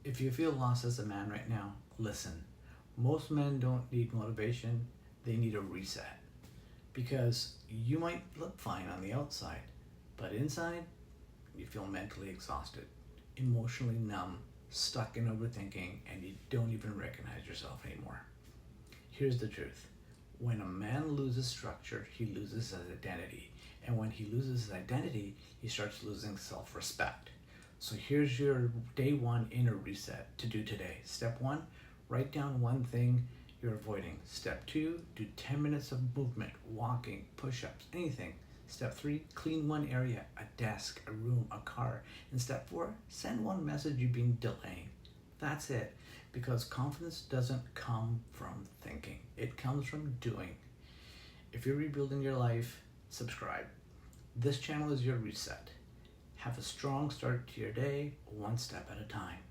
If you feel lost as a man right now, listen. Most men don't need motivation, they need a reset. Because you might look fine on the outside, but inside, you feel mentally exhausted, emotionally numb, stuck in overthinking, and you don't even recognize yourself anymore. Here's the truth: when a man loses structure, he loses his identity. And when he loses his identity, he starts losing self respect. So here's your day one inner reset to do today. Step one, write down one thing you're avoiding. Step two, do 10 minutes of movement, walking, push ups, anything. Step three, clean one area, a desk, a room, a car. And step four, send one message you've been delaying. That's it. Because confidence doesn't come from thinking, it comes from doing. If you're rebuilding your life, subscribe. This channel is your reset. Have a strong start to your day, one step at a time.